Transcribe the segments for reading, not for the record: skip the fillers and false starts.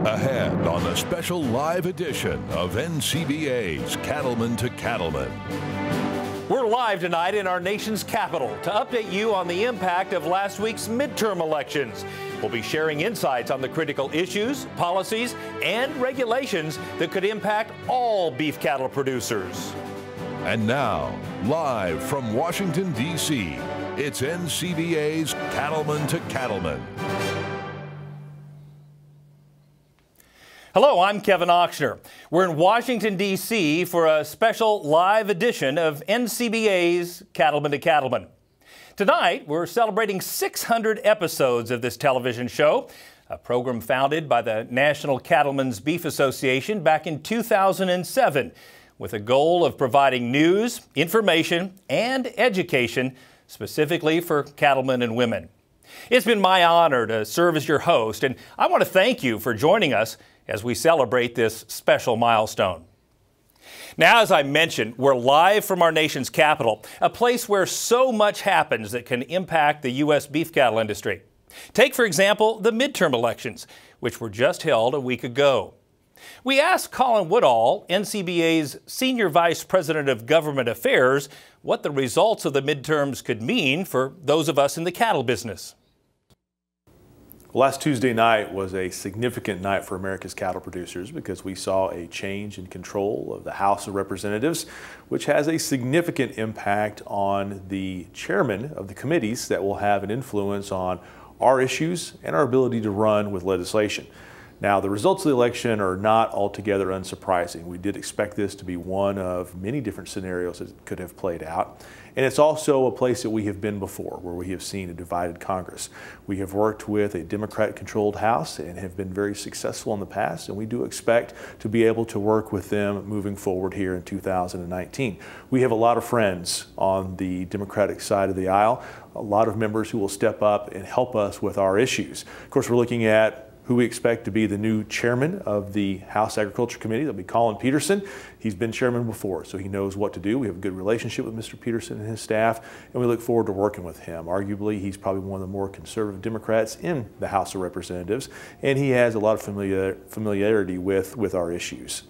Ahead on the special live edition of NCBA's Cattlemen to Cattlemen. We're live tonight in our nation's capital to update you on the impact of last week's midterm elections. We'll be sharing insights on the critical issues, policies, and regulations that could impact all beef cattle producers. And now, live from Washington, D.C., it's NCBA's Cattlemen to Cattlemen. Hello, I'm Kevin Ochsner. We're in Washington, D.C. for a special live edition of NCBA's Cattlemen to Cattlemen. Tonight, we're celebrating 600 episodes of this television show, a program founded by the National Cattlemen's Beef Association back in 2007, with a goal of providing news, information, and education specifically for cattlemen and women. It's been my honor to serve as your host, and I want to thank you for joining us as we celebrate this special milestone. Now, as I mentioned, we're live from our nation's capital, a place where so much happens that can impact the U.S. beef cattle industry. Take, for example, the midterm elections, which were just held a week ago. We asked Colin Woodall, NCBA's Senior Vice President of Government Affairs, what the results of the midterms could mean for those of us in the cattle business. Last Tuesday night was a significant night for America's cattle producers because we saw a change in control of the House of Representatives, which has a significant impact on the chairman of the committees that will have an influence on our issues and our ability to run with legislation. Now, the results of the election are not altogether unsurprising. We did expect this to be one of many different scenarios that could have played out. And it's also a place that we have been before, where we have seen a divided Congress. We have worked with a Democrat-controlled House and have been very successful in the past, and we do expect to be able to work with them moving forward here in 2019. We have a lot of friends on the Democratic side of the aisle, a lot of members who will step up and help us with our issues. Of course, we're looking at who we expect to be the new chairman of the House Agriculture Committee. That'll be Colin Peterson. He's been chairman before, so he knows what to do. We have a good relationship with Mr. Peterson and his staff, and we look forward to working with him. Arguably, he's probably one of the more conservative Democrats in the House of Representatives, and he has a lot of familiarity with our issues.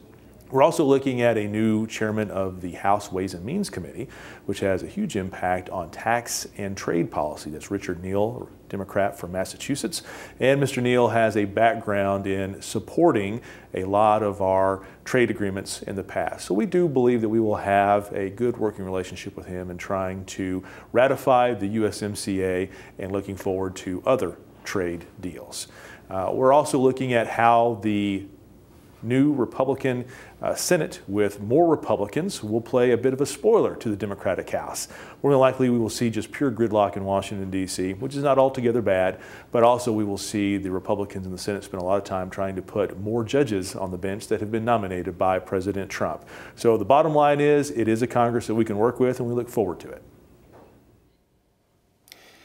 We're also looking at a new chairman of the House Ways and Means Committee, which has a huge impact on tax and trade policy. That's Richard Neal, Democrat from Massachusetts. And Mr. Neal has a background in supporting a lot of our trade agreements in the past. So we do believe that we will have a good working relationship with him in trying to ratify the USMCA and looking forward to other trade deals. We're also looking at how the new Republican Senate with more Republicans will play a bit of a spoiler to the Democratic House. More than likely we will see just pure gridlock in Washington, D.C., which is not altogether bad, but also we will see the Republicans in the Senate spend a lot of time trying to put more judges on the bench that have been nominated by President Trump. So the bottom line is, it is a Congress that we can work with, and we look forward to it.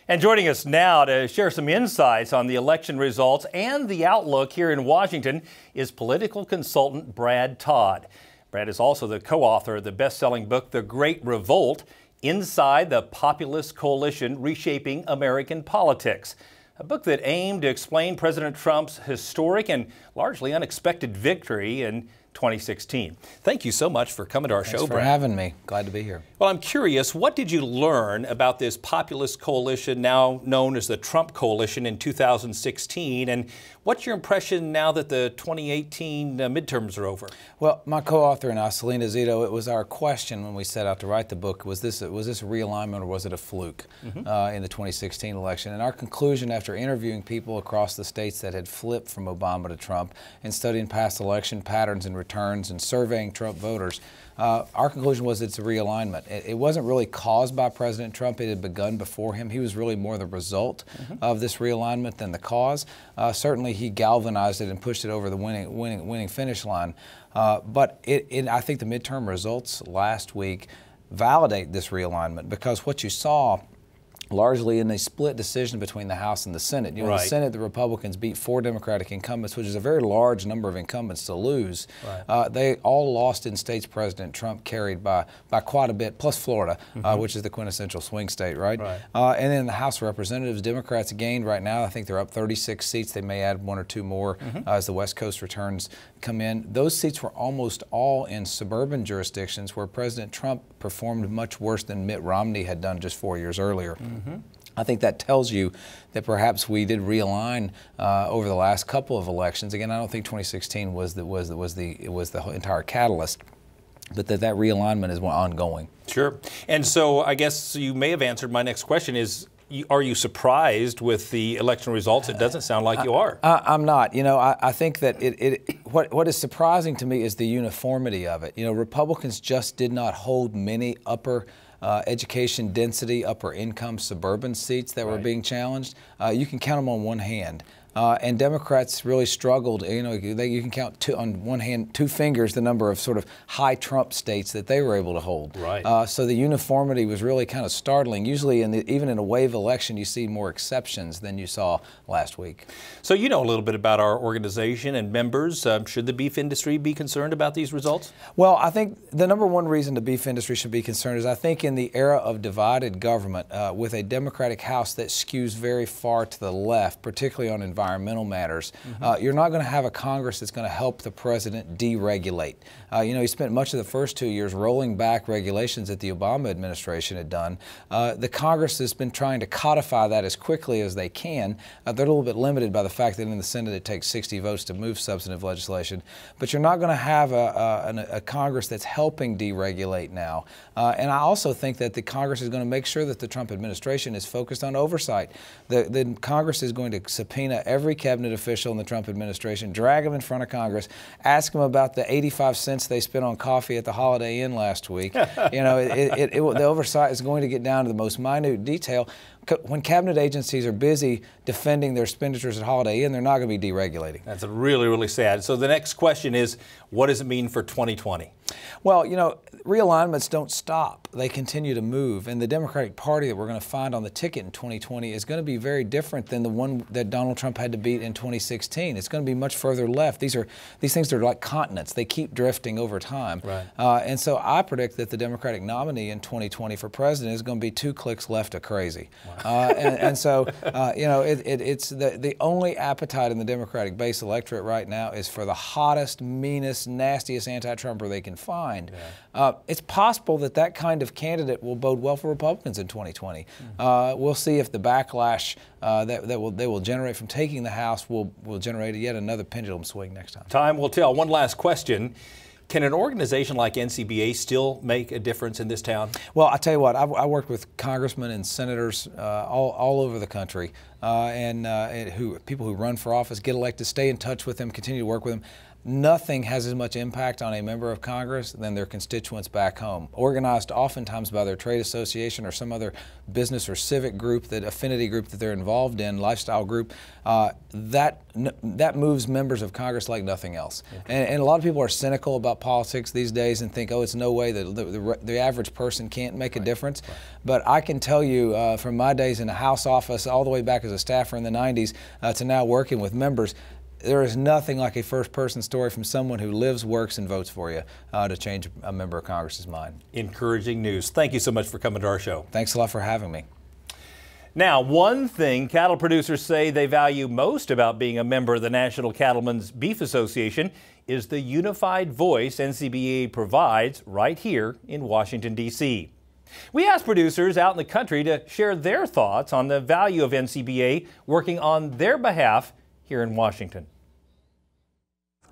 And joining us now to share some insights on the election results and the outlook here in Washington is political consultant Brad Todd. Brad is also the co-author of the best-selling book, The Great Revolt, Inside the Populist Coalition Reshaping American Politics, a book that aimed to explain President Trump's historic and largely unexpected victory in 2016. Thank you so much for coming to our show, Brad. Thanks for having me. Glad to be here. Well, I'm curious, what did you learn about this populist coalition now known as the Trump Coalition in 2016, and what's your impression now that the 2018 midterms are over? Well, my co-author and I, Selena Zito, it was our question when we set out to write the book, was this a realignment or was it a fluke in the 2016 election? And our conclusion after interviewing people across the states that had flipped from Obama to Trump and studying past election patterns and returns and surveying Trump voters, our conclusion was it's a realignment. It wasn't really caused by President Trump. It had begun before him. He was really more the result of this realignment than the cause. Certainly he galvanized it and pushed it over the winning finish line. But I think the midterm results last week validate this realignment, because what you saw largely in a split decision between the House and the Senate. You know, Right. in the Senate, the Republicans beat 4 Democratic incumbents, which is a very large number of incumbents to lose. Right. They all lost in states President Trump carried by quite a bit, plus Florida, which is the quintessential swing state, right? Right. And then the House of Representatives, Democrats gained right now. I think they're up 36 seats. They may add 1 or 2 more as the West Coast returns come in. Those seats were almost all in suburban jurisdictions where President Trump performed much worse than Mitt Romney had done just 4 years earlier. I think that tells you that perhaps we did realign over the last couple of elections. Again, I don't think 2016 was the entire catalyst, but that realignment is ongoing. Sure. And so I guess you may have answered my next question is, are you surprised with the election results? It doesn't sound like you are. I'm not. You know, I think that what is surprising to me is the uniformity of it. You know, Republicans just did not hold many upper education density, upper income suburban seats that were being challenged. You can count them on one hand. And Democrats really struggled. You know, you can count on one hand, 2 fingers, the number of sort of high Trump states that they were able to hold. Right. So the uniformity was really kind of startling. Usually, even in a wave election, you see more exceptions than you saw last week. So you know a little bit about our organization and members. Should the beef industry be concerned about these results? Well, I think the number one reason the beef industry should be concerned is I think in the era of divided government, with a Democratic House that skews very far to the left, particularly on environmental matters, you're not going to have a Congress that's going to help the president deregulate. You know, he spent much of the first 2 years rolling back regulations that the Obama administration had done. The Congress has been trying to codify that as quickly as they can. They're a little bit limited by the fact that in the Senate it takes 60 votes to move substantive legislation. But you're not going to have a Congress that's helping deregulate now. And I also think that the Congress is going to make sure that the Trump administration is focused on oversight. The Congress is going to subpoena every cabinet official in the Trump administration, drag them in front of Congress, ask them about the 85 cents they spent on coffee at the Holiday Inn last week. You know, the oversight is going to get down to the most minute detail. When cabinet agencies are busy defending their expenditures at Holiday Inn, they're not going to be deregulating. That's really, really sad. So the next question is, what does it mean for 2020? Well, you know, realignments don't stop. They continue to move. And the Democratic Party that we're going to find on the ticket in 2020 is going to be very different than the one that Donald Trump had to beat in 2016. It's going to be much further left. These things are like continents. They keep drifting over time. Right. And so I predict that the Democratic nominee in 2020 for president is going to be 2 clicks left of crazy. Wow. And so, you know, it's the only appetite in the Democratic base electorate right now is for the hottest, meanest, nastiest anti-Trumper they can find. Yeah. It's possible that kind of candidate will bode well for Republicans in 2020. We'll see if the backlash they will generate from taking the House will generate yet another pendulum swing next time. Time will tell. One last question. Can an organization like NCBA still make a difference in this town? Well, I tell you what, I worked with congressmen and senators all over the country, and people who run for office, get elected, stay in touch with them, continue to work with them. Nothing has as much impact on a member of Congress than their constituents back home, organized oftentimes by their trade association or some other business or civic group, that affinity group that they're involved in, lifestyle group. That moves members of Congress like nothing else. And a lot of people are cynical about politics these days and think, oh, it's no way that the average person can't make a difference. But I can tell you from my days in the House office all the way back as a staffer in the 90s to now working with members, there is nothing like a first-person story from someone who lives, works, and votes for you to change a member of Congress's mind. Encouraging news. Thank you so much for coming to our show. Thanks a lot for having me. Now, one thing cattle producers say they value most about being a member of the National Cattlemen's Beef Association is the unified voice NCBA provides right here in Washington, D.C. We asked producers out in the country to share their thoughts on the value of NCBA working on their behalf here in Washington.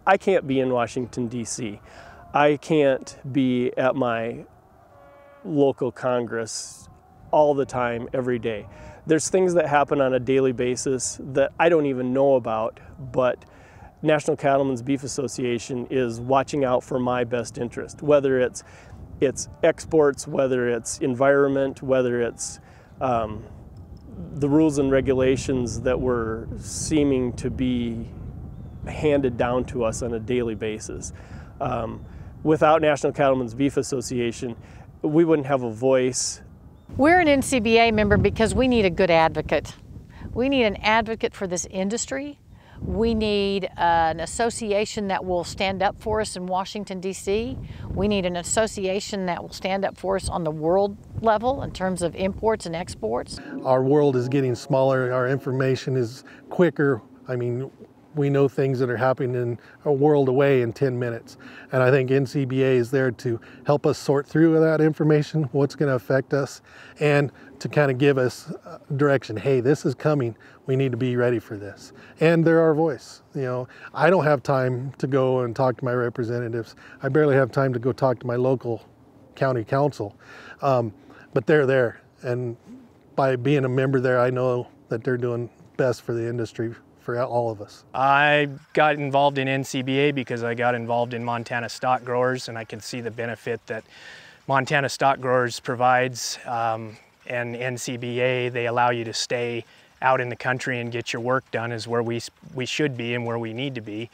I can't be in Washington, D.C. I can't be at my local Congress all the time, every day. There's things that happen on a daily basis that I don't even know about, but National Cattlemen's Beef Association is watching out for my best interest, whether it's exports, whether it's environment, whether it's the rules and regulations that were seeming to be handed down to us on a daily basis. Without National Cattlemen's Beef Association, we wouldn't have a voice We're an NCBA member because we need a good advocate. We need an advocate for this industry. We need an association that will stand up for us in Washington, D.C. We need an association that will stand up for us on the world level in terms of imports and exports. Our world is getting smaller. Our information is quicker. I mean, we know things that are happening in a world away in 10 minutes. And I think NCBA is there to help us sort through that information, what's going to affect us, and to kind of give us direction. Hey, this is coming. We need to be ready for this. And they're our voice. You know, I don't have time to go and talk to my representatives. I barely have time to go talk to my local county council. But they're there. And by being a member there, I know that they're doing best for the industry, for all of us. I got involved in NCBA because I got involved in Montana stock growers, and I can see the benefit that Montana stock growers provides. And NCBA, they allow you to stay out in the country and get your work done, is where we should be and where we need to be.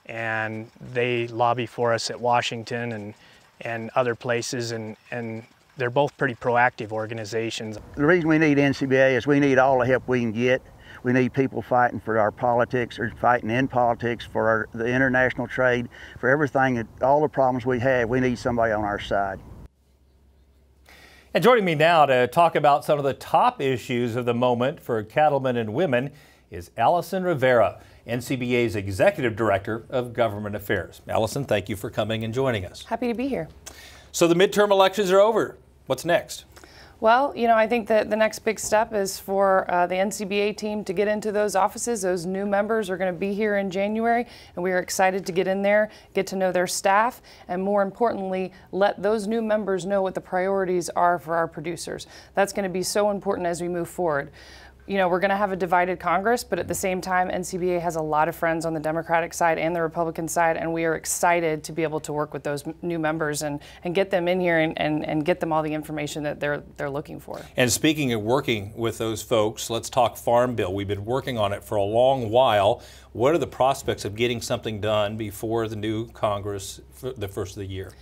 And they lobby for us at Washington and other places, and they're both pretty proactive organizations. The reason we need NCBA is we need all the help we can get. We need people fighting for our politics, or fighting in politics, for the international trade, for everything, all the problems we have. We need somebody on our side. And joining me now to talk about some of the top issues of the moment for cattlemen and women is Allison Rivera, NCBA's Executive Director of Government Affairs. Allison, thank you for coming and joining us. Happy to be here. So the midterm elections are over. What's next? Well, you know, I think that the next big step is for the NCBA team to get into those offices. Those new members are going to be here in January, and we are excited to get in there, get to know their staff, and more importantly, let those new members know what the priorities are for our producers. That's going to be so important as we move forward. You know, we're going to have a divided Congress, but at the same time, NCBA has a lot of friends on the Democratic side and the Republican side, and we are excited to be able to work with those new members and get them in here and get them all the information that they're looking for. And speaking of working with those folks, let's talk Farm Bill. We've been working on it for a long while. What are the prospects of getting something done before the new Congress for the first of the year?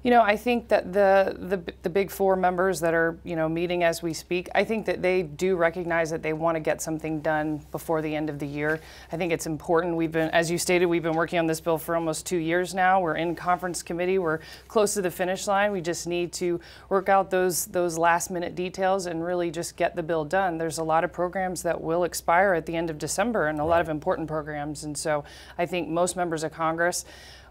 You know, I think that the big four members that are, you know, meeting as we speak, I think that they do recognize that they want to get something done before the end of the year. I think it's important. We've been, as you stated, we've been working on this bill for almost 2 years now. We're in conference committee. We're close to the finish line. We just need to work out those last minute details and really just get the bill done. There's a lot of programs that will expire at the end of December, and a lot of important programs. And so I think most members of Congress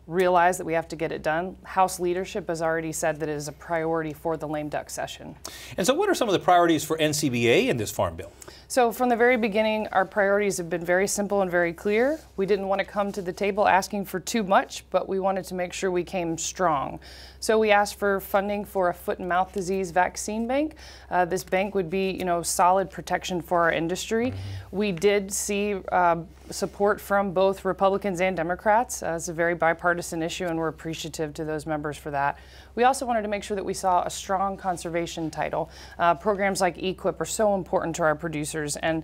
realize that we have to get it done. House leadership has already said that it is a priority for the lame duck session. And so what are some of the priorities for NCBA in this Farm Bill? So from the very beginning, our priorities have been very simple and very clear. We didn't want to come to the table asking for too much, but we wanted to make sure we came strong. So we asked for funding for a foot and mouth disease vaccine bank. This bank would be, you know, solid protection for our industry. We did see support from both Republicans and Democrats. It's a very bipartisan issue, and we're appreciative to those members for that. We also wanted to make sure that we saw a strong conservation title. Programs like EQIP are so important to our producers, and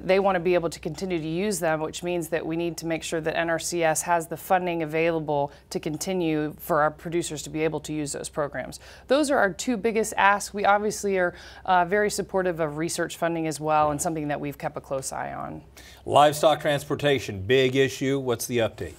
they want to be able to continue to use them, which means that we need to make sure that NRCS has the funding available to continue for our producers to be able to use those programs. Those are our two biggest asks. We obviously are very supportive of research funding as well, and something that we've kept a close eye on. Livestock transportation, big issue. What's the update?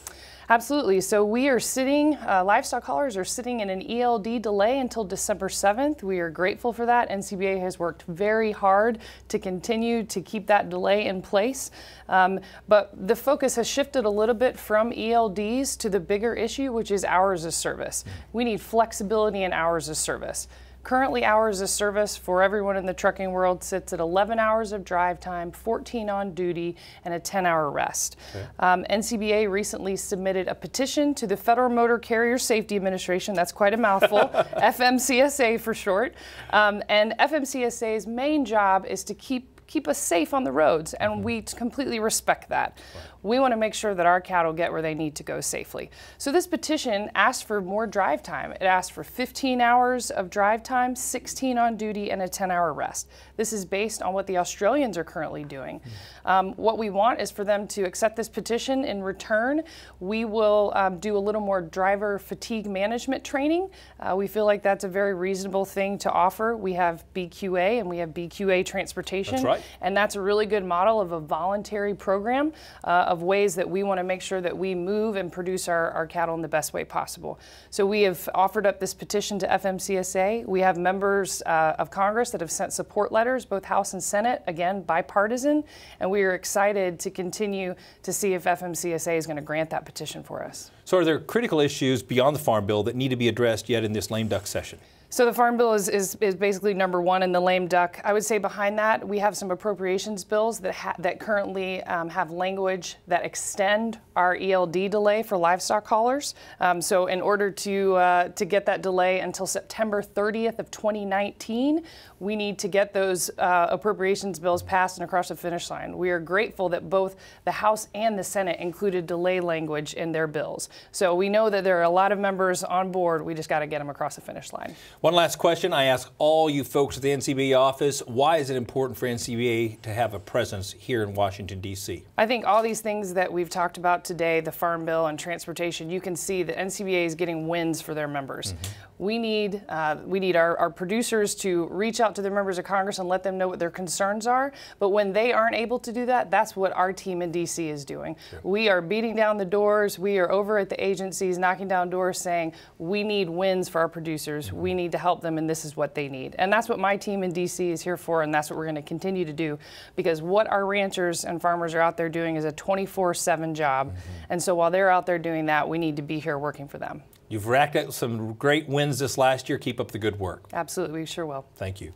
Absolutely. So we are sitting, livestock haulers are sitting in an ELD delay until December 7th. We are grateful for that. NCBA has worked very hard to continue to keep that delay in place. But the focus has shifted a little bit from ELDs to the bigger issue, which is hours of service. We need flexibility in hours of service. Currently, hours of service for everyone in the trucking world sits at 11 hours of drive time, 14 on duty, and a 10-hour rest. Okay. NCBA recently submitted a petition to the Federal Motor Carrier Safety Administration, that's quite a mouthful, FMCSA for short, and FMCSA's main job is to keep us safe on the roads, and we completely respect that. Right. We want to make sure that our cattle get where they need to go safely. So this petition asked for more drive time. It asked for 15 hours of drive time, 16 on duty, and a 10-hour rest. This is based on what the Australians are currently doing. What we want is for them to accept this petition. In return, we will do a little more driver fatigue management training. We feel like that's a very reasonable thing to offer. We have BQA and we have BQA transportation. That's right. And that's a really good model of a voluntary program of ways that we want to make sure that we move and produce our cattle in the best way possible. So we have offered up this petition to FMCSA. We have members of Congress that have sent support letters, both House and Senate, again, bipartisan, and we are excited to continue to see if FMCSA is going to grant that petition for us. So are there critical issues beyond the Farm Bill that need to be addressed yet in this lame duck session? So the Farm Bill is basically number one in the lame duck. I would say behind that, we have some appropriations bills that currently have language that extend our ELD delay for livestock haulers. So in order to get that delay until September 30th of 2019, we need to get those appropriations bills passed and across the finish line. We are grateful that both the House and the Senate included delay language in their bills. So we know that there are a lot of members on board. We just got to get them across the finish line. One last question I ask all you folks at the NCBA office. Why is it important for NCBA to have a presence here in Washington, D.C.? I think all these things that we've talked about today, the Farm Bill and transportation, you can see that NCBA is getting wins for their members. We need our producers to reach out to their members of Congress and let them know what their concerns are. But when they aren't able to do that, that's what our team in D.C. is doing. Sure. We are beating down the doors. We are over at the agencies knocking down doors saying, we need wins for our producers. We need to help them, and this is what they need. And that's what my team in D.C. is here for, and that's what we're going to continue to do, because what our ranchers and farmers are out there doing is a 24/7 job. And so while they're out there doing that, we need to be here working for them. You've racked up some great wins this last year. Keep up the good work. Absolutely, we sure will. Thank you.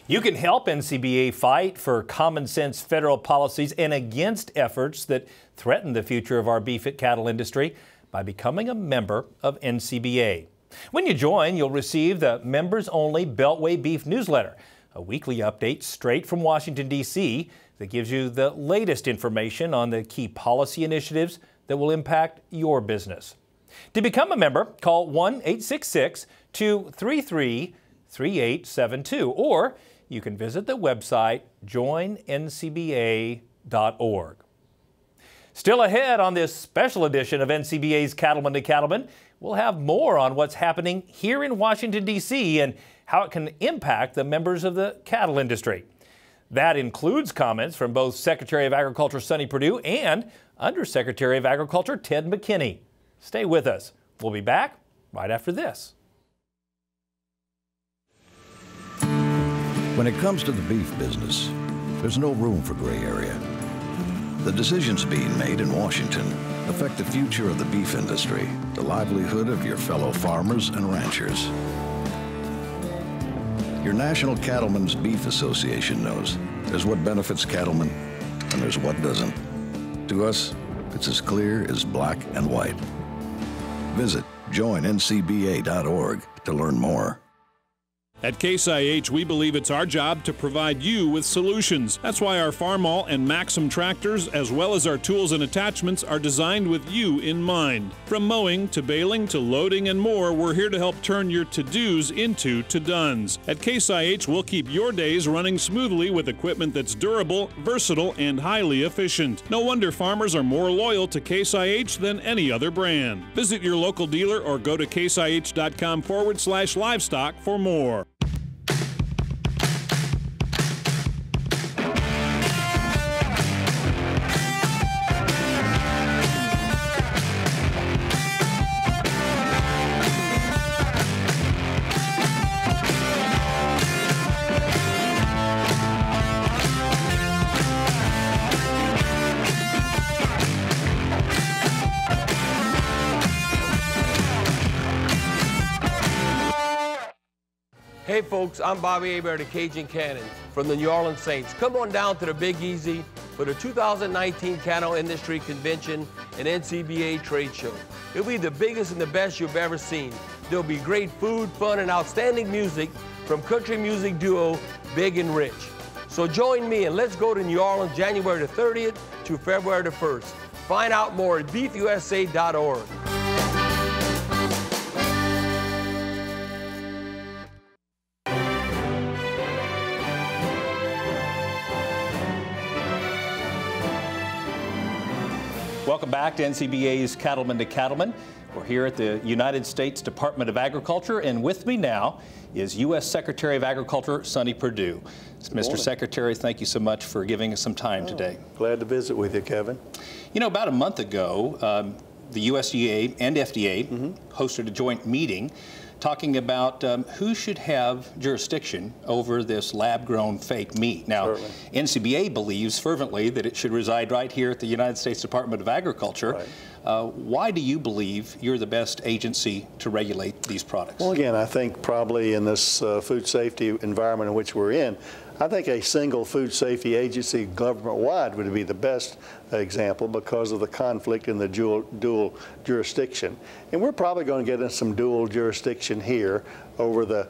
You can help NCBA fight for common sense federal policies and against efforts that threaten the future of our beef cattle industry by becoming a member of NCBA. When you join, you'll receive the members-only Beltway Beef newsletter, a weekly update straight from Washington, D.C. that gives you the latest information on the key policy initiatives that will impact your business. To become a member, call 1-866-233-3872, or you can visit the website joinncba.org. Still ahead on this special edition of NCBA's Cattlemen to Cattlemen, we'll have more on what's happening here in Washington, D.C. and how it can impact the members of the cattle industry. That includes comments from both Secretary of Agriculture Sonny Perdue and Undersecretary of Agriculture Ted McKinney. Stay with us. We'll be back right after this. When it comes to the beef business, there's no room for gray area. The decisions being made in Washington affect the future of the beef industry, the livelihood of your fellow farmers and ranchers. Your National Cattlemen's Beef Association knows there's what benefits cattlemen and there's what doesn't. To us, it's as clear as black and white. Visit joinncba.org to learn more. At Case IH, we believe it's our job to provide you with solutions. That's why our Farmall and Maxim tractors, as well as our tools and attachments, are designed with you in mind. From mowing to baling to loading and more, we're here to help turn your to-dos into to-dones. At Case IH, we'll keep your days running smoothly with equipment that's durable, versatile, and highly efficient. No wonder farmers are more loyal to Case IH than any other brand. Visit your local dealer or go to caseih.com/livestock for more. Hey folks, I'm Bobby Hebert of Cajun Cannon from the New Orleans Saints. Come on down to the Big Easy for the 2019 Cattle Industry Convention and NCBA Trade Show. It'll be the biggest and the best you've ever seen. There'll be great food, fun, and outstanding music from country music duo Big and Rich. So join me and let's go to New Orleans January the 30th to February the 1st. Find out more at beefusa.org. Welcome back to NCBA's Cattlemen to Cattlemen. We're here at the United States Department of Agriculture, and with me now is U.S. Secretary of Agriculture, Sonny Perdue. Mr. Secretary, thank you so much for giving us some time today. Glad to visit with you, Kevin. You know, about a month ago, the USDA and FDA hosted a joint meeting talking about who should have jurisdiction over this lab-grown fake meat. Now, NCBA believes fervently that it should reside right here at the United States Department of Agriculture. Why do you believe you're the best agency to regulate these products? Well, again, I think probably in this food safety environment in which we're in, I think a single food safety agency government-wide would be the best example because of the conflict in the dual jurisdiction. And we're probably going to get in some dual jurisdiction here over the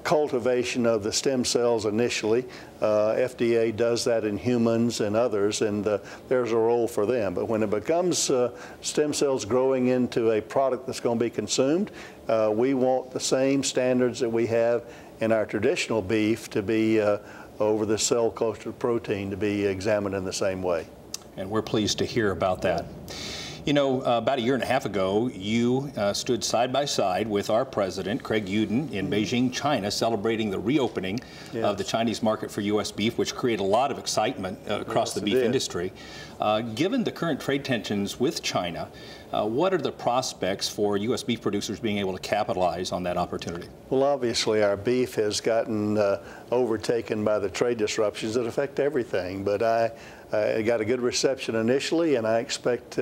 cultivation of the stem cells initially. FDA does that in humans and others, and there's a role for them. But when it becomes stem cells growing into a product that's going to be consumed, we want the same standards that we have in our traditional beef to be over the cell cultured protein to be examined in the same way. And we're pleased to hear about that. You know, about a year and a half ago, you stood side by side with our president, Craig Yudin, in Beijing, China, celebrating the reopening of the Chinese market for U.S. beef, which created a lot of excitement across the beef industry. Given the current trade tensions with China, what are the prospects for U.S. beef producers being able to capitalize on that opportunity? Well, obviously, our beef has gotten overtaken by the trade disruptions that affect everything, but I got a good reception initially, and I expect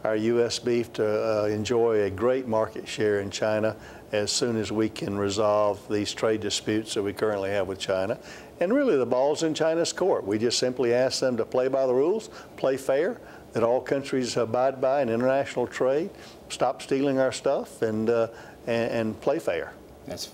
our U.S. beef to enjoy a great market share in China as soon as we can resolve these trade disputes that we currently have with China. And really, the ball's in China's court. We just simply ask them to play by the rules, play fair, that all countries abide by in international trade, stop stealing our stuff, and play fair.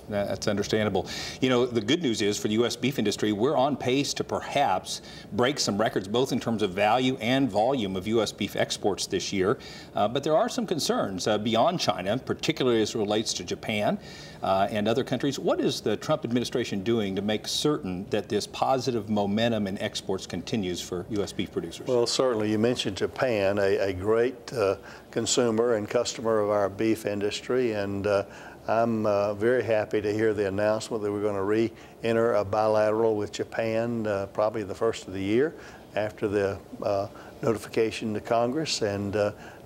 That's understandable. You know, the good news is for the U.S. beef industry, we're on pace to perhaps break some records both in terms of value and volume of U.S. beef exports this year. But there are some concerns beyond China, particularly as it relates to Japan and other countries. What is the Trump administration doing to make certain that this positive momentum in exports continues for U.S. beef producers? Well, certainly you mentioned Japan, a great consumer and customer of our beef industry, and I'm very happy to hear the announcement that we're going to re-enter a bilateral with Japan probably the first of the year after the notification to Congress, and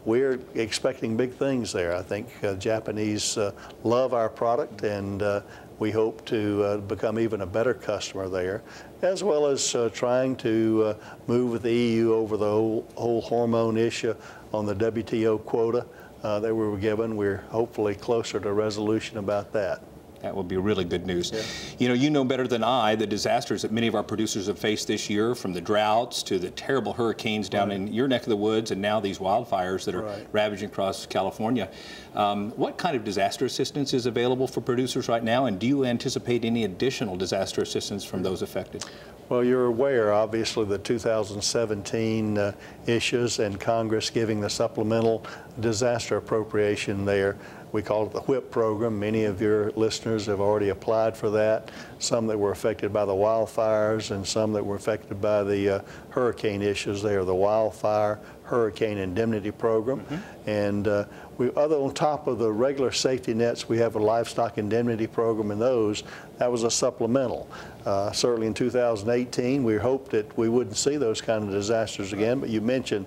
we're expecting big things there. I think Japanese love our product, and we hope to become even a better customer there, as well as trying to move with the EU over the whole hormone issue on the WTO quota that we were given. We're hopefully closer to resolution about that. That would be really good news. Yeah. You know better than I the disasters that many of our producers have faced this year, from the droughts to the terrible hurricanes down in your neck of the woods, and now these wildfires that are ravaging across California. What kind of disaster assistance is available for producers right now, and do you anticipate any additional disaster assistance from those affected? Well, you're aware, obviously, the 2017 issues and Congress giving the supplemental disaster appropriation there. We call it the WHIP program. Many of your listeners have already applied for that, some that were affected by the wildfires and some that were affected by the hurricane issues there, the Wildfire Hurricane Indemnity Program. And on top of the regular safety nets, we have a livestock indemnity program, and that was a supplemental. Certainly in 2018, we hoped that we wouldn't see those kind of disasters again, but you mentioned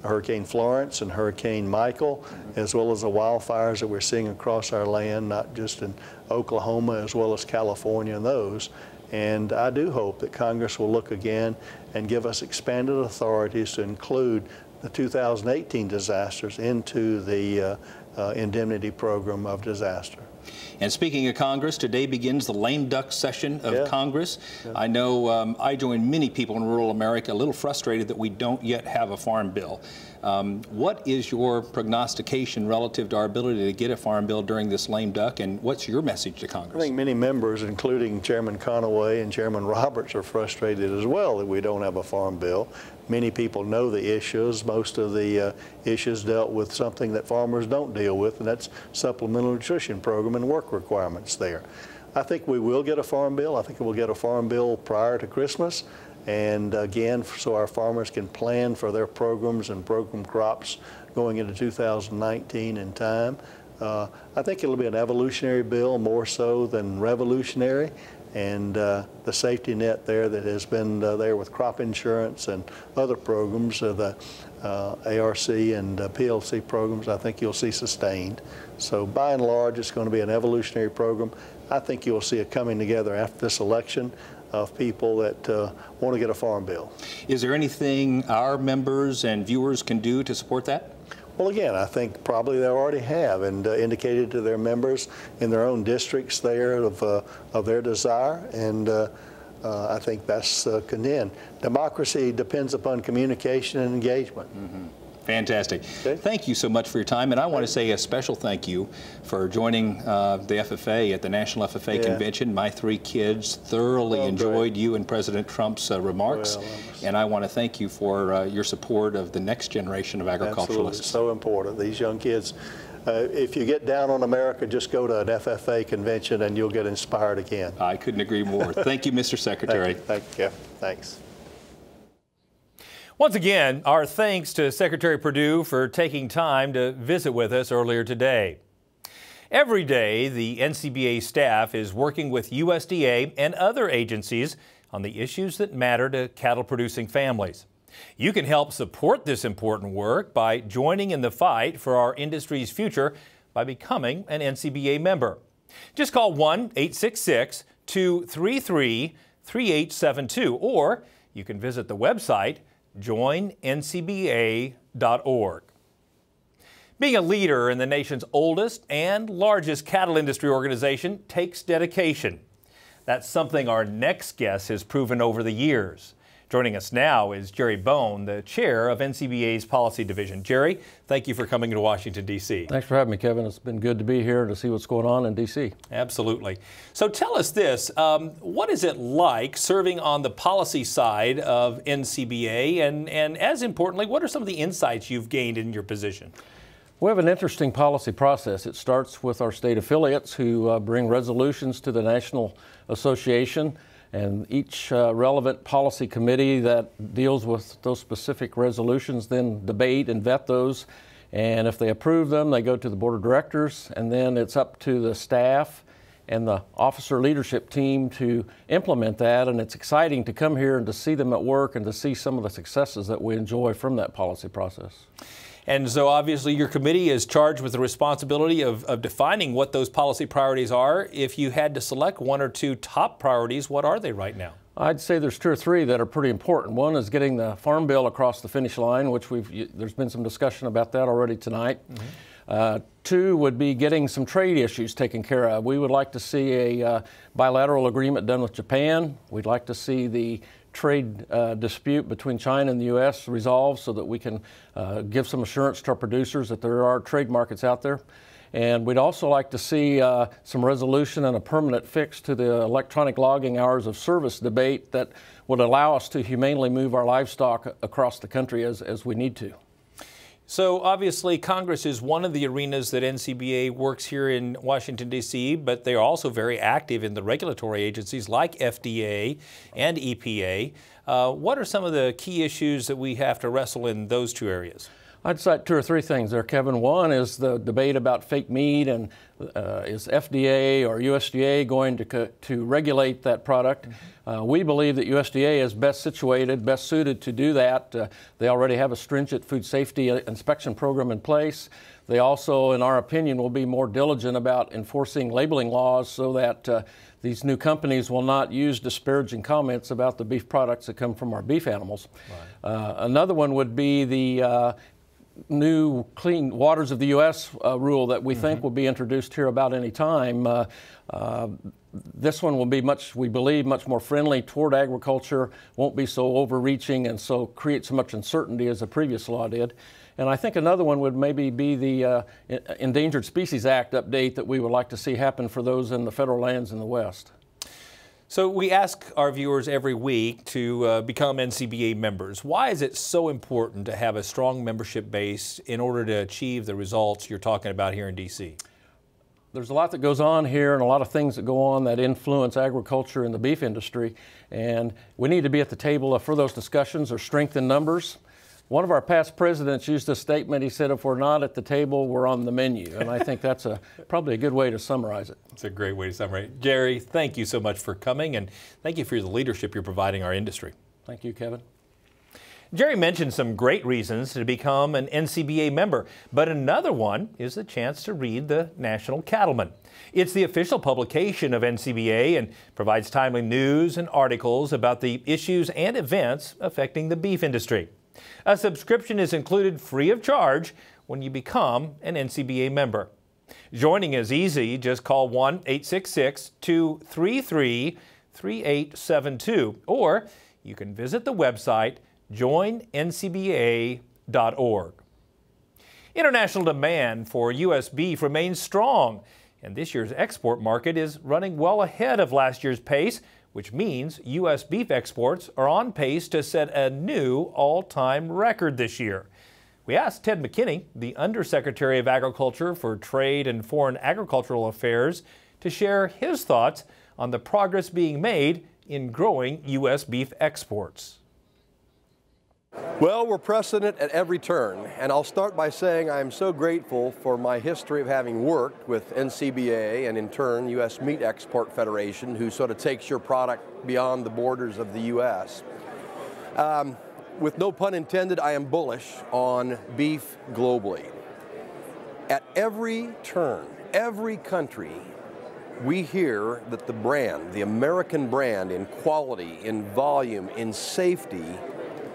Hurricane Florence and Hurricane Michael, as well as the wildfires that we're seeing across our land, not just in Oklahoma, as well as California and those. And I do hope that Congress will look again and give us expanded authorities to include the 2018 disasters into the indemnity program of disaster. And speaking of Congress, today begins the lame duck session of Congress. I know I join many people in rural America a little frustrated that we don't yet have a farm bill. What is your prognostication relative to our ability to get a farm bill during this lame duck, and what's your message to Congress? I think many members, including Chairman Conaway and Chairman Roberts, are frustrated as well that we don't have a farm bill. Many people know the issues. Most of the issues dealt with something that farmers don't deal with, and that's supplemental nutrition program and work requirements there. I think we will get a farm bill. I think we'll get a farm bill prior to Christmas. And again, so our farmers can plan for their programs and program crops going into 2019 in time. I think it'll be an evolutionary bill more so than revolutionary. And the safety net there that has been there with crop insurance and other programs, the ARC and PLC programs, I think you'll see sustained. So by and large, it's going to be an evolutionary program. I think you'll see it coming together after this election of people that want to get a farm bill. Is there anything our members and viewers can do to support that? Well, again, I think probably they already have and indicated to their members in their own districts there of their desire, and I think that's condemned. Democracy depends upon communication and engagement. Mm-hmm. Fantastic. Okay. Thank you so much for your time, and I want to say a special thank you for joining the FFA at the National FFA Convention. My 3 kids thoroughly enjoyed you and President Trump's remarks, and I want to thank you for your support of the next generation of agriculturalists. Absolutely. So important. These young kids, if you get down on America, just go to an FFA convention and you'll get inspired again. I couldn't agree more. Thank you, Mr. Secretary. Thank you. Thanks. Once again, our thanks to Secretary Perdue for taking time to visit with us earlier today. Every day, the NCBA staff is working with USDA and other agencies on the issues that matter to cattle-producing families. You can help support this important work by joining in the fight for our industry's future by becoming an NCBA member. Just call 1-866-233-3872, or you can visit the website joinncba.org. Being a leader in the nation's oldest and largest cattle industry organization takes dedication. That's something our next guest has proven over the years. Joining us now is Jerry Bone, the chair of NCBA's Policy Division. Jerry, thank you for coming to Washington, D.C. Thanks for having me, Kevin. It's been good to be here to see what's going on in D.C. Absolutely. So tell us this, what is it like serving on the policy side of NCBA, and as importantly, what are some of the insights you've gained in your position? We have an interesting policy process. It starts with our state affiliates who bring resolutions to the National Association, and each relevant policy committee that deals with those specific resolutions then debate and vet those. And if they approve them, they go to the board of directors, and then it's up to the staff and the officer leadership team to implement that. And it's exciting to come here and to see them at work and to see some of the successes that we enjoy from that policy process. And so obviously your committee is charged with the responsibility of defining what those policy priorities are. If you had to select 1 or 2 top priorities, what are they right now? I'd say there's 2 or 3 that are pretty important. One is getting the Farm Bill across the finish line, which there's been some discussion about that already tonight. Mm-hmm. 2 would be getting some trade issues taken care of. We would like to see a bilateral agreement done with Japan. We'd like to see the trade dispute between China and the U.S. resolved so that we can give some assurance to our producers that there are trade markets out there. And we'd also like to see some resolution and a permanent fix to the electronic logging hours of service debate that would allow us to humanely move our livestock across the country as we need to. So obviously Congress is one of the arenas that NCBA works here in Washington, D.C., but they are also very active in the regulatory agencies like FDA and EPA. What are some of the key issues that we have to wrestle in those 2 areas? I'd cite 2 or 3 things there, Kevin. One is the debate about fake meat, and is FDA or USDA going to regulate that product? We believe that USDA is best situated, best suited to do that. They already have a stringent food safety inspection program in place. They also, in our opinion, will be more diligent about enforcing labeling laws so that these new companies will not use disparaging comments about the beef products that come from our beef animals. Right. Another one would be the new Clean Waters of the U.S. Rule that we think will be introduced here about any time. This one will be we believe, much more friendly toward agriculture, won't be so overreaching and so create so much uncertainty as the previous law did. And I think another one would maybe be the Endangered Species Act update that we would like to see happen for those in the federal lands in the West. So we ask our viewers every week to become NCBA members. Why is it so important to have a strong membership base in order to achieve the results you're talking about here in D.C.? There's a lot that goes on here and a lot of things that go on that influence agriculture and the beef industry, and we need to be at the table for those discussions or strengthen numbers. One of our past presidents used a statement. He said, if we're not at the table, we're on the menu. And I think that's probably a good way to summarize it. It's a great way to summarize it. Jerry, thank you so much for coming, and thank you for the leadership you're providing our industry. Thank you, Kevin. Jerry mentioned some great reasons to become an NCBA member, but another one is the chance to read the National Cattleman. It's the official publication of NCBA and provides timely news and articles about the issues and events affecting the beef industry. A subscription is included free of charge when you become an NCBA member. Joining is easy. Just call 1-866-233-3872, or you can visit the website joinncba.org. International demand for U.S. beef remains strong, and this year's export market is running well ahead of last year's pace, which means U.S. beef exports are on pace to set a new all-time record this year. We asked Ted McKinney, the Undersecretary of Agriculture for Trade and Foreign Agricultural Affairs, to share his thoughts on the progress being made in growing U.S. beef exports. Well, we're precedent at every turn, and I'll start by saying I'm so grateful for my history of having worked with NCBA and in turn U.S. Meat Export Federation, who sort of takes your product beyond the borders of the U.S. With no pun intended, I am bullish on beef globally. At every turn, every country, we hear that the brand, the American brand in quality, in volume, in safety,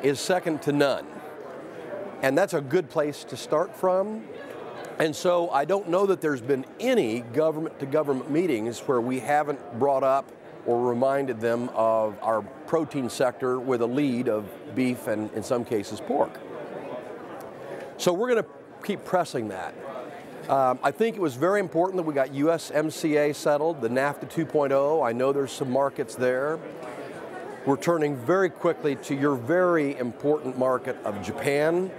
is second to none. And that's a good place to start from. And so I don't know that there's been any government-to-government meetings where we haven't brought up or reminded them of our protein sector with a lead of beef and, in some cases, pork. So we're going to keep pressing that. I think it was very important that we got USMCA settled, the NAFTA 2.0. I know there's some markets there. We're turning very quickly to your very important market of Japan.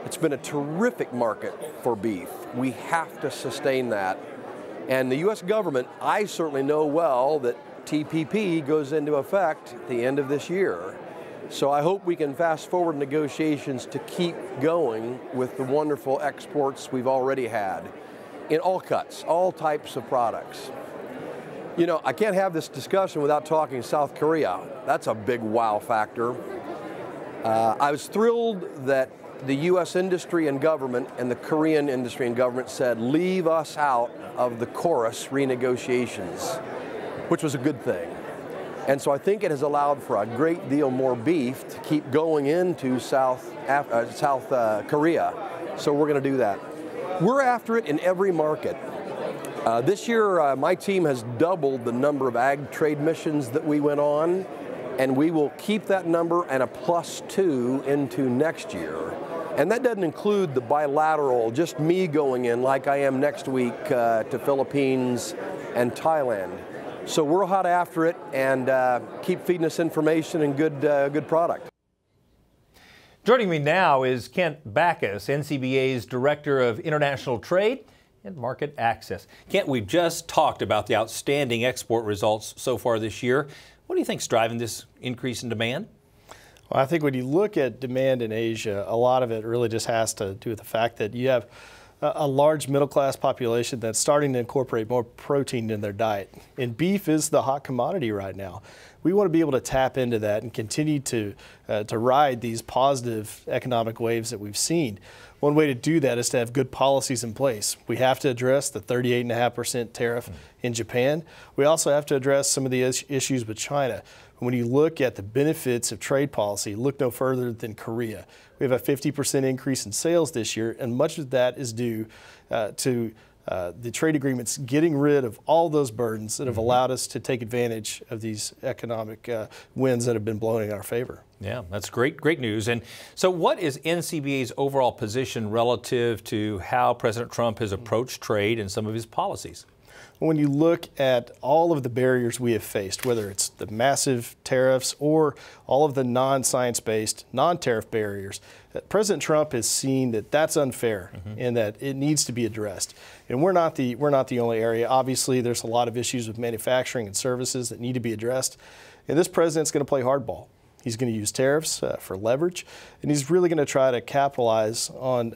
It's been a terrific market for beef. We have to sustain that. And the U.S. government, I certainly know well that TPP goes into effect at the end of this year. So I hope we can fast forward negotiations to keep going with the wonderful exports we've already had in all cuts, all types of products. You know, I can't have this discussion without talking South Korea. That's a big wow factor. I was thrilled that the U.S. industry and government and the Korean industry and government said, leave us out of the chorus renegotiations, which was a good thing. And so I think it has allowed for a great deal more beef to keep going into South Korea. So we're going to do that. We're after it in every market. This year, my team has doubled the number of ag trade missions that we went on, and we will keep that number and a +2 into next year. And that doesn't include the bilateral, just me going in like I am next week to Philippines and Thailand. So we're hot after it and keep feeding us information and good product. Joining me now is Kent Backus, NCBA's Director of International Trade and Market Access. Kent, we've just talked about the outstanding export results so far this year. What do you think is driving this increase in demand? Well, I think when you look at demand in Asia, a lot of it really just has to do with the fact that you have a large middle-class population that's starting to incorporate more protein in their diet. And beef is the hot commodity right now. We want to be able to tap into that and continue to ride these positive economic waves that we've seen. One way to do that is to have good policies in place. We have to address the 38.5% tariff in Japan. We also have to address some of the issues with China. And when you look at the benefits of trade policy, look no further than Korea. We have a 50% increase in sales this year, and much of that is due to the trade agreements getting rid of all those burdens that have allowed us to take advantage of these economic winds that have been blowing in our favor. Yeah, that's great news. And so what is NCBA's overall position relative to how President Trump has approached trade and some of his policies? When you look at all of the barriers we have faced, whether it's the massive tariffs or all of the non-science-based, non-tariff barriers, President Trump has seen that that's unfair and that it needs to be addressed. And we're not the only area. Obviously, there's a lot of issues with manufacturing and services that need to be addressed. And this president's going to play hardball. He's going to use tariffs for leverage, and he's really going to try to capitalize on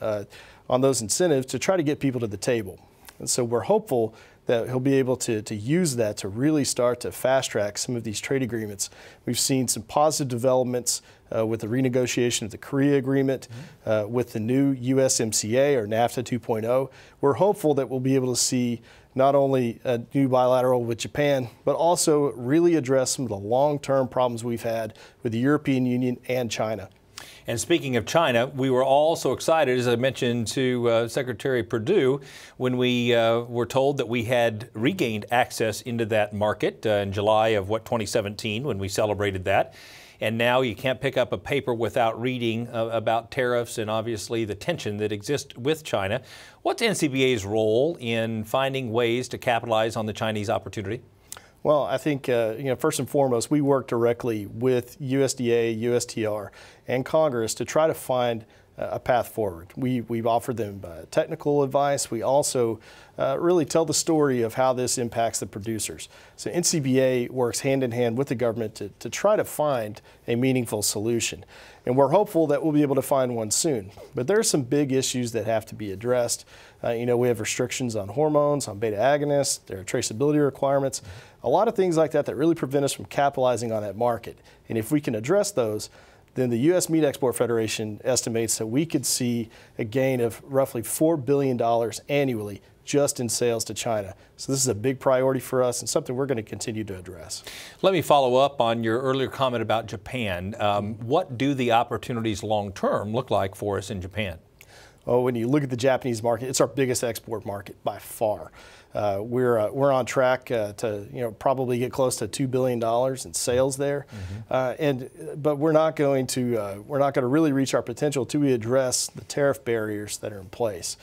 those incentives to try to get people to the table. And so we're hopeful that he'll be able to use that to really start to fast track some of these trade agreements. We've seen some positive developments with the renegotiation of the Korea agreement, with the new USMCA or NAFTA 2.0. We're hopeful that we'll be able to see not only a new bilateral with Japan, but also really address some of the long-term problems we've had with the European Union and China. And speaking of China, we were all so excited, as I mentioned to Secretary Perdue, when we were told that we had regained access into that market in July of 2017, when we celebrated that. And now you can't pick up a paper without reading about tariffs and obviously the tension that exists with China. What's NCBA's role in finding ways to capitalize on the Chinese opportunity? Well, I think, first and foremost, we work directly with USDA, USTR, and Congress to try to find a path forward. We've offered them technical advice. We also really tell the story of how this impacts the producers. So NCBA works hand in hand with the government to try to find a meaningful solution. And we're hopeful that we'll be able to find one soon. But there are some big issues that have to be addressed. We have restrictions on hormones, on beta agonists, there are traceability requirements, a lot of things like that really prevent us from capitalizing on that market. And if we can address those, then the U.S. Meat Export Federation estimates that we could see a gain of roughly $4 billion annually just in sales to China. So this is a big priority for us and something we're going to continue to address. Let me follow up on your earlier comment about Japan. What do the opportunities long-term look like for us in Japan? Oh, when you look at the Japanese market, it's our biggest export market by far. We're on track to probably get close to $2 billion in sales there, but we're not going to really reach our potential till we address the tariff barriers that are in place.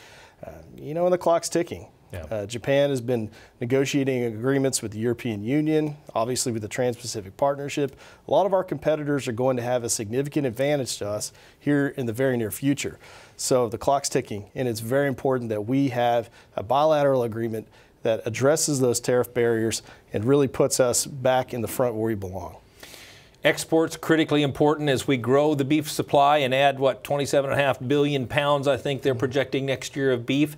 And the clock's ticking. Yeah. Japan has been negotiating agreements with the European Union, obviously with the Trans-Pacific Partnership. A lot of our competitors are going to have a significant advantage to us here in the very near future. So the clock's ticking, and it's very important that we have a bilateral agreement that addresses those tariff barriers and really puts us back in the front where we belong. Exports critically important as we grow the beef supply and add, 27.5 billion pounds, I think they're projecting next year of beef.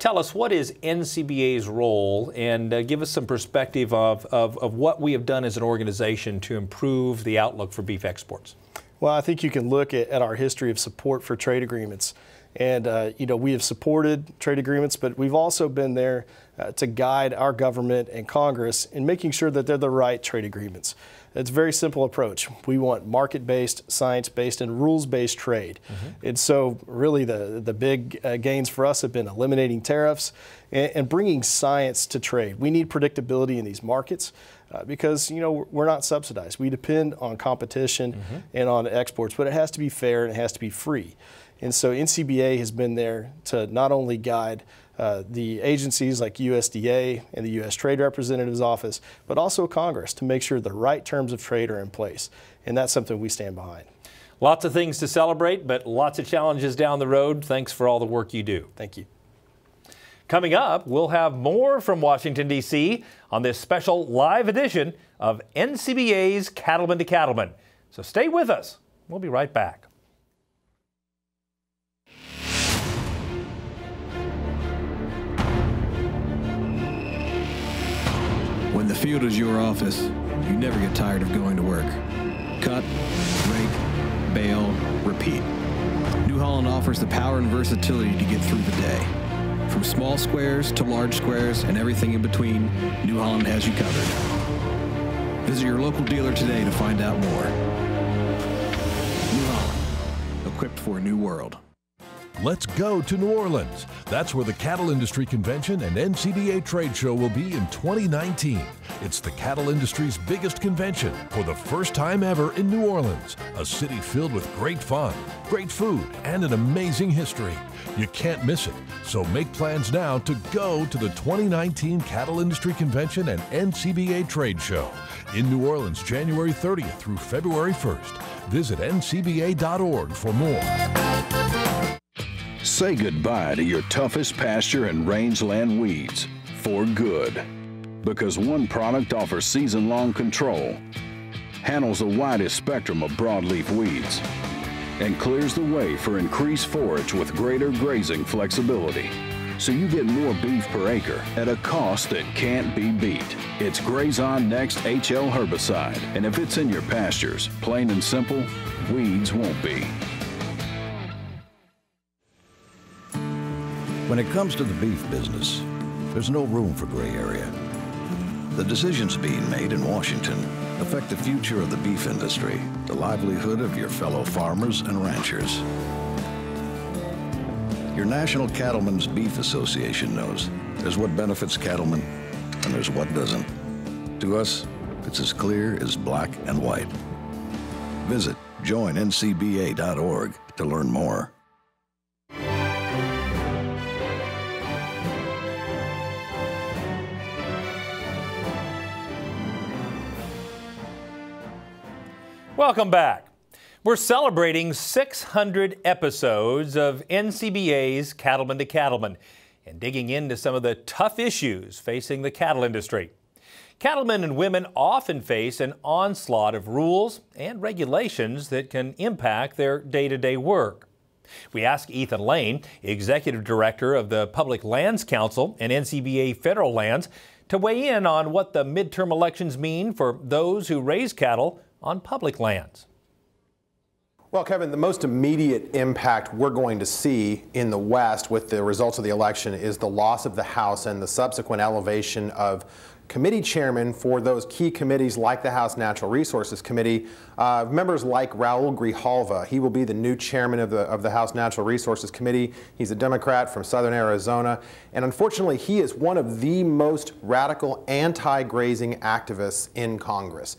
Tell us, what is NCBA's role, and give us some perspective of what we have done as an organization to improve the outlook for beef exports. Well, I think you can look at our history of support for trade agreements. And, we have supported trade agreements, but we've also been there to guide our government and Congress in making sure that they're the right trade agreements. It's a very simple approach. We want market-based, science-based, and rules-based trade. And so really the big gains for us have been eliminating tariffs and bringing science to trade. We need predictability in these markets because, we're not subsidized. We depend on competition and on exports, but it has to be fair and it has to be free. And so NCBA has been there to not only guide the agencies like USDA and the U.S. Trade Representative's Office, but also Congress to make sure the right terms of trade are in place. And that's something we stand behind. Lots of things to celebrate, but lots of challenges down the road. Thanks for all the work you do. Thank you. Coming up, we'll have more from Washington, D.C. on this special live edition of NCBA's Cattlemen to Cattlemen. So stay with us. We'll be right back. When the field is your office, you never get tired of going to work. Cut, rake, bale, repeat. New Holland offers the power and versatility to get through the day. From small squares to large squares and everything in between, New Holland has you covered. Visit your local dealer today to find out more. New Holland, equipped for a new world. Let's go to New Orleans. That's where the Cattle Industry Convention and NCBA Trade Show will be in 2019. It's the cattle industry's biggest convention for the first time ever in New Orleans, a city filled with great fun, great food, and an amazing history. You can't miss it, so make plans now to go to the 2019 Cattle Industry Convention and NCBA Trade Show in New Orleans, January 30th through February 1st. Visit ncba.org for more. Say goodbye to your toughest pasture and rangeland weeds for good. Because one product offers season-long control, handles the widest spectrum of broadleaf weeds, and clears the way for increased forage with greater grazing flexibility. So you get more beef per acre at a cost that can't be beat. It's Grazon Next HL herbicide, and if it's in your pastures, plain and simple, weeds won't be. When it comes to the beef business, there's no room for gray area. The decisions being made in Washington affect the future of the beef industry, the livelihood of your fellow farmers and ranchers. Your National Cattlemen's Beef Association knows there's what benefits cattlemen and there's what doesn't. To us, it's as clear as black and white. Visit joinncba.org to learn more. Welcome back. We're celebrating 600 episodes of NCBA's Cattlemen to Cattlemen and digging into some of the tough issues facing the cattle industry. Cattlemen and women often face an onslaught of rules and regulations that can impact their day-to-day work. We asked Ethan Lane, Executive Director of the Public Lands Council and NCBA Federal Lands, to weigh in on what the midterm elections mean for those who raise cattle on public lands. Well, Kevin, the most immediate impact we're going to see in the West with the results of the election is the loss of the House and the subsequent elevation of committee chairmen for those key committees like the House Natural Resources Committee. Members like Raul Grijalva, he will be the new chairman of the House Natural Resources Committee. He's a Democrat from Southern Arizona, and unfortunately he is one of the most radical anti-grazing activists in Congress.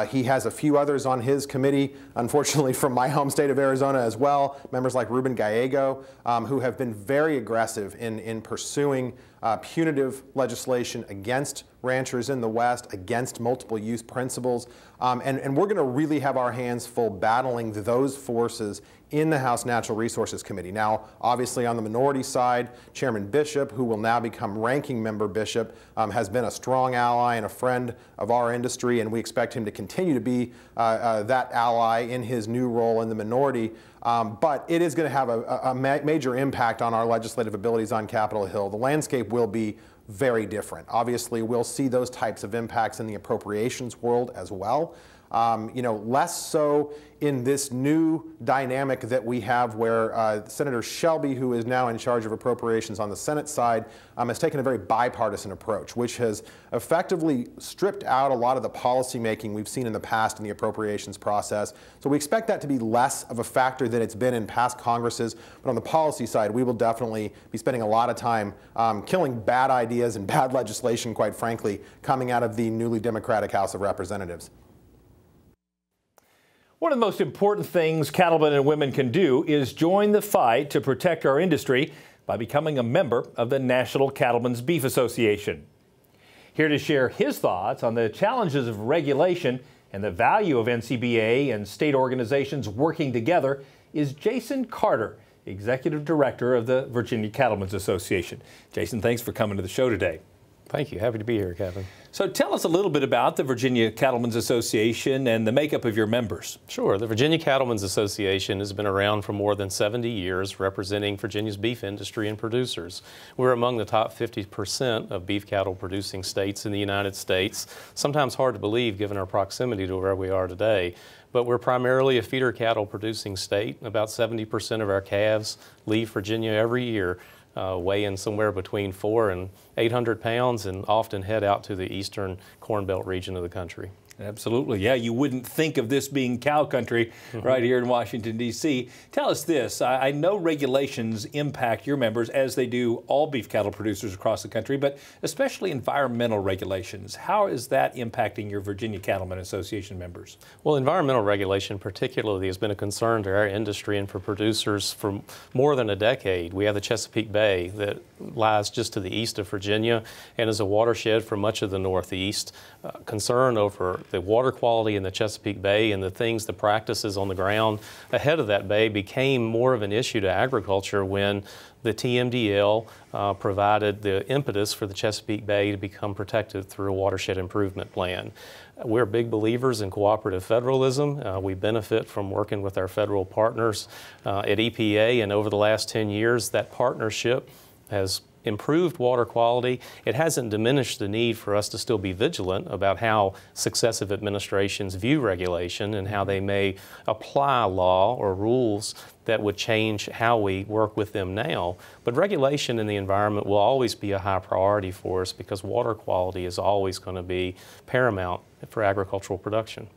He has a few others on his committee, unfortunately from my home state of Arizona as well, members like Ruben Gallego, who have been very aggressive in pursuing punitive legislation against ranchers in the West, against multiple use principles, and we're going to really have our hands full battling those forces in the House Natural Resources Committee. Now, obviously on the minority side, Chairman Bishop, who will now become Ranking Member Bishop, has been a strong ally and a friend of our industry, and we expect him to continue to be that ally in his new role in the minority. But it is going to have a major impact on our legislative abilities on Capitol Hill. The landscape will be very different. Obviously, we'll see those types of impacts in the appropriations world as well. Less so in this new dynamic that we have where Senator Shelby, who is now in charge of appropriations on the Senate side, has taken a very bipartisan approach, which has effectively stripped out a lot of the policy making we've seen in the past in the appropriations process. So we expect that to be less of a factor than it's been in past Congresses. But on the policy side, we will definitely be spending a lot of time killing bad ideas and bad legislation, quite frankly, coming out of the newly Democratic House of Representatives. One of the most important things cattlemen and women can do is join the fight to protect our industry by becoming a member of the National Cattlemen's Beef Association. Here to share his thoughts on the challenges of regulation and the value of NCBA and state organizations working together is Jason Carter, Executive Director of the Virginia Cattlemen's Association. Jason, thanks for coming to the show today. Thank you. Happy to be here, Kevin. So tell us a little bit about the Virginia Cattlemen's Association and the makeup of your members. Sure. The Virginia Cattlemen's Association has been around for more than 70 years, representing Virginia's beef industry and producers. We're among the top 50% of beef cattle producing states in the United States. Sometimes hard to believe given our proximity to where we are today. But we're primarily a feeder cattle producing state. About 70% of our calves leave Virginia every year, weighing somewhere between 400 and 800 pounds and often head out to the eastern Corn Belt region of the country. Absolutely. Yeah, you wouldn't think of this being cow country right here in Washington, D.C. Tell us this. I know regulations impact your members as they do all beef cattle producers across the country, but especially environmental regulations. How is that impacting your Virginia Cattlemen Association members? Well, environmental regulation particularly has been a concern to our industry and for producers for more than a decade. We have the Chesapeake Bay that lies just to the east of Virginia and is a watershed for much of the Northeast. Concern over the water quality in the Chesapeake Bay and the practices on the ground ahead of that bay became more of an issue to agriculture when the TMDL provided the impetus for the Chesapeake Bay to become protected through a watershed improvement plan. We're big believers in cooperative federalism. We benefit from working with our federal partners at EPA, and over the last 10 years, that partnership has improved water quality. It hasn't diminished the need for us to still be vigilant about how successive administrations view regulation and how they may apply law or rules that would change how we work with them now. But regulation in the environment will always be a high priority for us because water quality is always going to be paramount for agricultural production.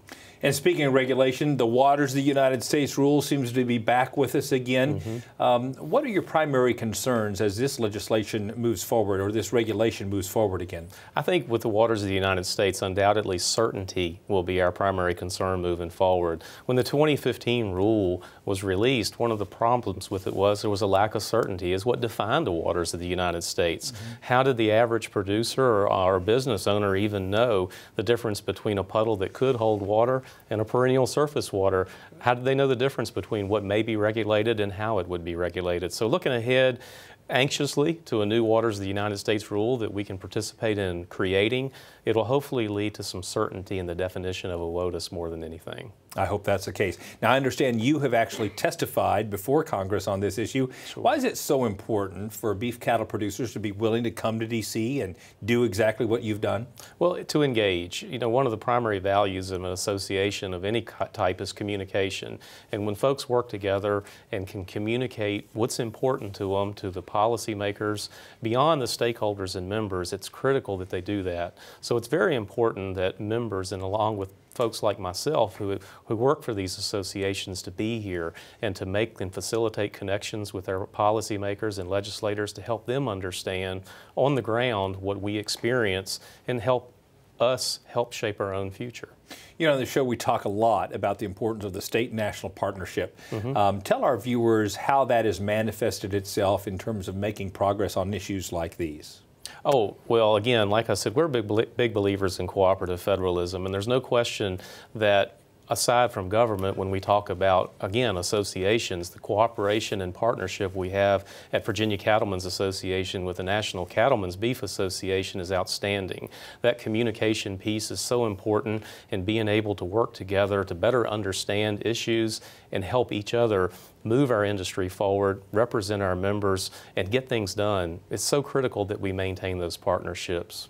And speaking of regulation, the Waters of the United States rule seems to be back with us again. What are your primary concerns as this legislation moves forward, or this regulation moves forward again? I think with the Waters of the United States, undoubtedly certainty will be our primary concern moving forward. When the 2015 rule was released, one of the problems with it was there was a lack of certainty is what defined the waters of the United States. How did the average producer or business owner even know the difference between a puddle that could hold water and a perennial surface water? How did they know the difference between what may be regulated and how it would be regulated? So looking ahead anxiously to a new Waters of the United States rule that we can participate in creating, it'll hopefully lead to some certainty in the definition of a WOTUS more than anything. I hope that's the case. Now, I understand you have actually testified before Congress on this issue. Sure. Why is it so important for beef cattle producers to be willing to come to D.C. and do exactly what you've done? Well, to engage. You know, one of the primary values of an association of any type is communication. And when folks work together and can communicate what's important to them, to the policymakers, beyond the stakeholders and members, it's critical that they do that. So it's very important that members, and along with folks like myself who work for these associations, to be here and to make and facilitate connections with our policymakers and legislators to help them understand on the ground what we experience and help us help shape our own future. You know, on the show we talk a lot about the importance of the state and national partnership. Tell our viewers how that has manifested itself in terms of making progress on issues like these. Oh, well, again, like I said, we're big believers in cooperative federalism, and there's no question that aside from government, when we talk about, again, associations, the cooperation and partnership we have at Virginia Cattlemen's Association with the National Cattlemen's Beef Association is outstanding. That communication piece is so important in being able to work together to better understand issues and help each other move our industry forward, represent our members, and get things done. It's so critical that we maintain those partnerships.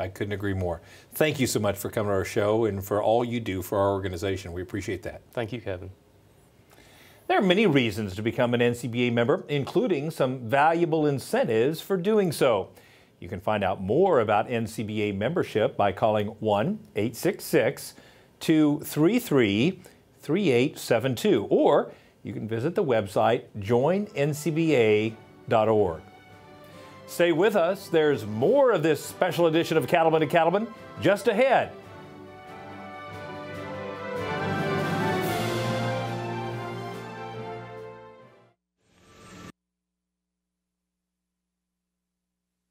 I couldn't agree more. Thank you so much for coming to our show and for all you do for our organization. We appreciate that. Thank you, Kevin. There are many reasons to become an NCBA member, including some valuable incentives for doing so. You can find out more about NCBA membership by calling 1-866-233-3872, or you can visit the website joinncba.org. Stay with us. There's more of this special edition of Cattlemen to Cattlemen just ahead.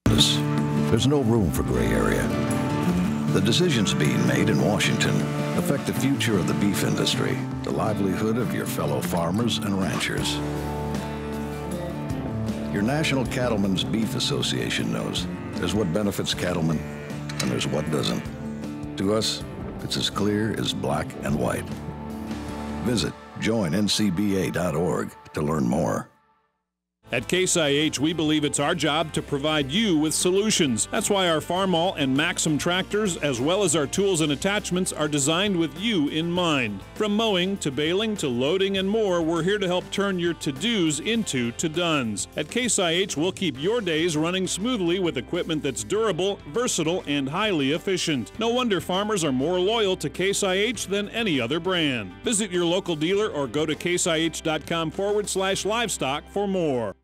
There's no room for gray area. The decisions being made in Washington affect the future of the beef industry, the livelihood of your fellow farmers and ranchers. Your National Cattlemen's Beef Association knows there's what benefits cattlemen and there's what doesn't. To us, it's as clear as black and white. Visit joinncba.org to learn more. At Case IH, we believe it's our job to provide you with solutions. That's why our Farmall and Maxim tractors, as well as our tools and attachments, are designed with you in mind. From mowing to baling to loading and more, we're here to help turn your to-dos into to-dones. At Case IH, we'll keep your days running smoothly with equipment that's durable, versatile, and highly efficient. No wonder farmers are more loyal to Case IH than any other brand. Visit your local dealer or go to caseih.com/livestock for more.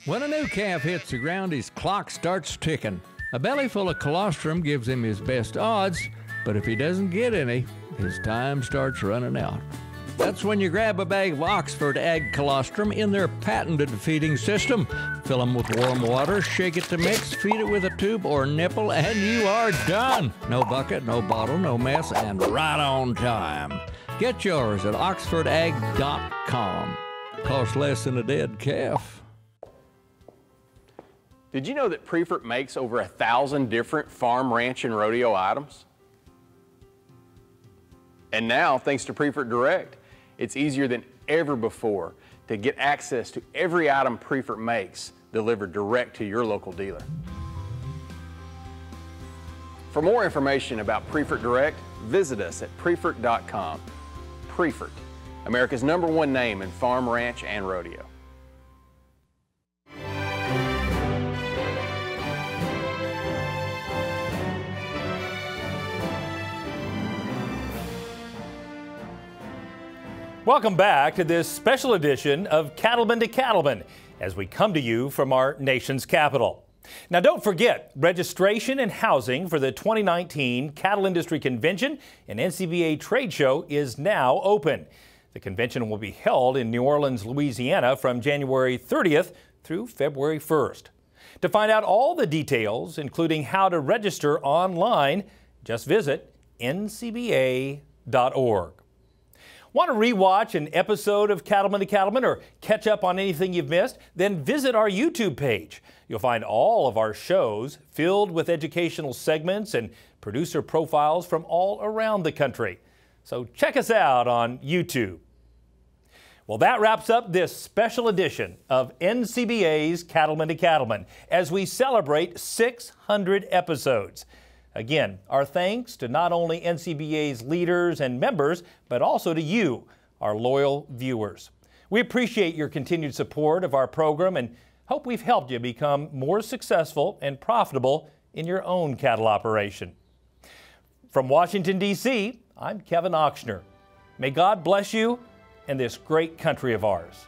When a new calf hits the ground, his clock starts ticking. A belly full of colostrum gives him his best odds, but if he doesn't get any, his time starts running out. That's when you grab a bag of Oxford Ag Colostrum in their patented feeding system. Fill them with warm water, shake it to mix, feed it with a tube or nipple, and you are done. No bucket, no bottle, no mess, and right on time. Get yours at oxfordag.com. Costs less than a dead calf. Did you know that Prefert makes over 1,000 different farm, ranch, and rodeo items? And now, thanks to Prefert Direct, it's easier than ever before to get access to every item Prefert makes delivered direct to your local dealer. For more information about Prefert Direct, visit us at prefert.com. Prefert, America's #1 name in farm, ranch, and rodeo. Welcome back to this special edition of Cattlemen to Cattlemen as we come to you from our nation's capital. Now don't forget, registration and housing for the 2019 Cattle Industry Convention and NCBA Trade Show is now open. The convention will be held in New Orleans, Louisiana from January 30th through February 1st. To find out all the details, including how to register online, just visit ncba.org. Want to rewatch an episode of Cattlemen to Cattlemen or catch up on anything you've missed? Then visit our YouTube page. You'll find all of our shows filled with educational segments and producer profiles from all around the country. So check us out on YouTube. Well, that wraps up this special edition of NCBA's Cattlemen to Cattlemen as we celebrate 600 episodes. Again, our thanks to not only NCBA's leaders and members, but also to you, our loyal viewers. We appreciate your continued support of our program and hope we've helped you become more successful and profitable in your own cattle operation. From Washington, D.C., I'm Kevin Ochsner. May God bless you and this great country of ours.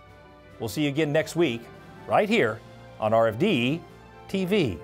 We'll see you again next week, right here on RFD TV.